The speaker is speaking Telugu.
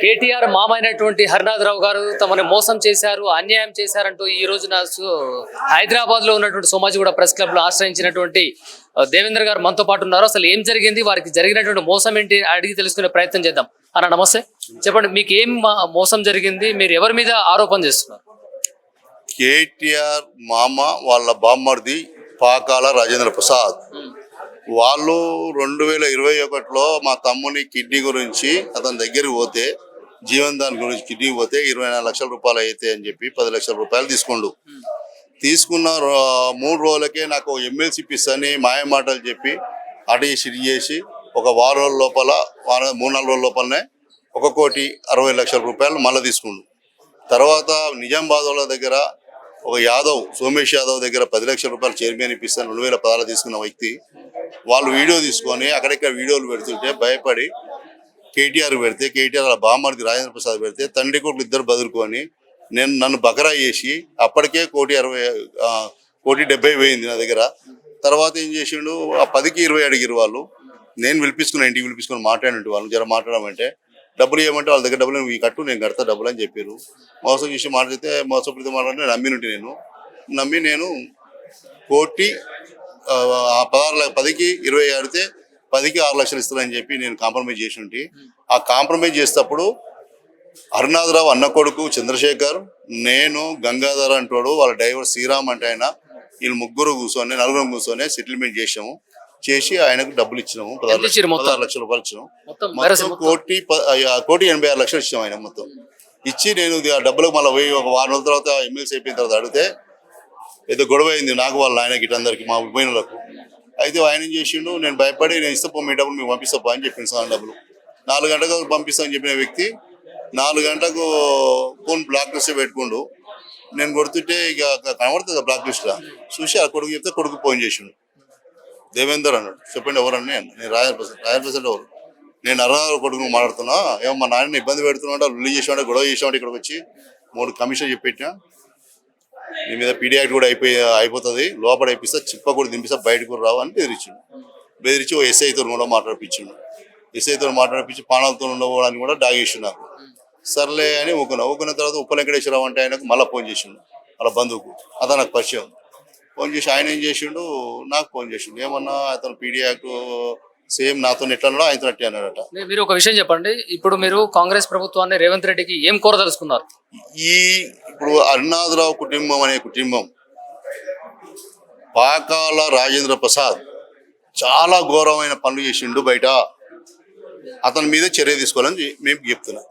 కేటీఆర్ మామ అయినటువంటి హరినాథరావు గారు తమని మోసం చేశారు, అన్యాయం చేశారంటూ ఈ రోజున హైదరాబాద్ లో ఉన్నటువంటి సోమాజిగూడ ప్రెస్ క్లబ్ లో ఆశ్రయించినటువంటి దేవేంద్ర గారు మనతో పాటు ఉన్నారు. అసలు ఏం జరిగింది, వారికి జరిగినటువంటి మోసం ఏంటి అడిగి తెలుసుకునే ప్రయత్నం చేద్దాం. అన్న నమస్తే, చెప్పండి మీకు ఏం మోసం జరిగింది, మీరు ఎవరి మీద ఆరోపణ చేస్తున్నారు? కేటీఆర్ మామ వాళ్ళ బామ్మర్ది పాకాల రాజేంద్ర ప్రసాద్ వాళ్ళు 2021లో మా తమ్ముని కిడ్నీ గురించి అతని దగ్గరికి పోతే, జీవన్ దాని గురించి కిడ్నీ పోతే 24 లక్షల రూపాయలు అయితే అని చెప్పి 10 లక్షల రూపాయలు తీసుకున్న 3 రోజులకే నాకు ఎమ్మెల్సీ ఇప్పిస్తని మాయ మాటలు చెప్పి అటు చేసి ఇటు చేసి ఒక వారం రోజుల లోపల 3-4 రోజుల లోపలనే 1,60,00,000 రూపాయలు మళ్ళీ తీసుకుండు. తర్వాత నిజామాబాద్ వాళ్ళ దగ్గర ఒక యాదవ్, సోమేష్ యాదవ్ దగ్గర 10 లక్షల రూపాయలు చైర్మన్ ఇప్పిస్తాను 2016 తీసుకున్న వ్యక్తి వాళ్ళు వీడియో తీసుకొని అక్కడిక్కడ వీడియోలు పెడుతుంటే భయపడి కేటీఆర్ పెడితే, కేటీఆర్ వాళ్ళ బామ్మర్ది రాజేంద్ర ప్రసాద్ పెడితే తండ్రి కొడుకు ఇద్దరు బదులుకొని నన్ను బకరా చేసి అప్పటికే 1,70,00,000 పోయింది నా దగ్గర. తర్వాత ఏం చేసిండు, ఆ 10కి 20 అడిగిరు వాళ్ళు. నేను ఇంటికి పిలిపించుకొని మాట్లాడినట్టు వాళ్ళు జర మాట్లాడమంటే డబ్బులు ఇవ్వమంటే వాళ్ళ దగ్గర డబ్బులు ఈ కట్టు నేను కడతా డబ్బులు అని చెప్పారు. మోసం చేసి మాట్లాడితే మోసపూరిత మాట్లాడితే నమ్మి నేను 10కి 20 ఆడితే 10కి 6 లక్షలు ఇస్తానని చెప్పి నేను కాంప్రమైజ్ చేసి ఉంటే, ఆ కాంప్రమైజ్ చేసేటప్పుడు హరినాథరావు అన్న కొడుకు చంద్రశేఖర్, నేను గంగాధర్ అంటాడు వాళ్ళ డ్రైవర్ శ్రీరామ్ అంటే ఆయన, వీళ్ళు నలుగురు కూర్చొని సెటిల్మెంట్ చేసి ఆయనకు డబ్బులు ఇచ్చినాము. 16 లక్షల రూపాయలు ఇచ్చినాము. మొత్తం 1,86,00,000 ఇచ్చాము ఆయన మొత్తం ఇచ్చి. నేను ఆ డబ్బులకు మళ్ళీ పోయి ఒక వారం రోజుల తర్వాత ఎమ్మెల్సీ అయిపోయిన తర్వాత అడిగితే ఏదో గొడవ అయింది నాకు వాళ్ళ ఆయనకి ఇటందరికి మా పోయినలకు. అయితే ఆయన ఏం చేసిండు, నేను భయపడి నేను ఇస్తా మీ డబ్బులు మీకు పంపిస్తా అని చెప్పింది. సార్ డబ్బులు 4 గంటలకు పంపిస్తామని చెప్పిన వ్యక్తి 4 గంటలకు ఫోన్ బ్లాక్ లిస్ట్ పెట్టుకుండు. నేను కొడుతుంటే ఇక కనబడుతుంది బ్లాక్ లిస్ట్ చూసి ఆ కొడుకు చెప్తే కొడుకు ఫోన్ చేసిండు. దేవేందర్ అన్నాడు. చెప్పండి ఎవరన్నా? నేను రాజప్రసాద్ ఎవరు? నేను హరినాథరావు కొడుకు మాట్లాడుతున్నా. ఏమో మా నాయన ఇబ్బంది పెడుతున్నా, రిలీజ్ చేసామంటే గొడవ చేసామంటే ఇక్కడికి వచ్చి 3 కమిషన్ చెప్పినా నీ మీద పీడీ యాక్ట్ కూడా అయిపోతుంది, లోపల అయిపిస్తా, చిప్ప కూడా దింపిస్తా, బయటకు రావు అని బెదిరించి ఓ ఎస్ఐతో కూడా మాట్లాడిపించిండు. ఎస్ఐతో మాట్లాడిపించి పానాలతో ఉండవడానికి కూడా డాగేసిండు నాకు. సర్లే అని ఊకున్న తర్వాత ఉప్ప వెంకటేశ్వరరావు అంటే ఆయనకు మళ్ళీ ఫోన్ చేసిండు. వాళ్ళ బంధువుకు అతను నాకు పరిచయం. ఫోన్ చేసి ఆయన ఏం చేసిండు, నాకు ఫోన్ చేసిండు. ఏమన్నా అతను పీడీ యాక్ట్ సేమ్ నాతో ఎట్లా అన్నాడో ఆయనతో అట్టే అన్నాడట. మీరు ఒక విషయం చెప్పండి, ఇప్పుడు మీరు కాంగ్రెస్ ప్రభుత్వాన్ని రేవంత్ రెడ్డికి ఏం కోరదలుచుకున్నారు? ఇప్పుడు హరినాథరావు కుటుంబం అనే కుటుంబం పాకాల రాజేంద్ర ప్రసాద్ చాలా ఘోరమైన పనులు చేసిండు బయట. అతని మీద చర్య తీసుకోవాలని మేము చెప్తున్నాం.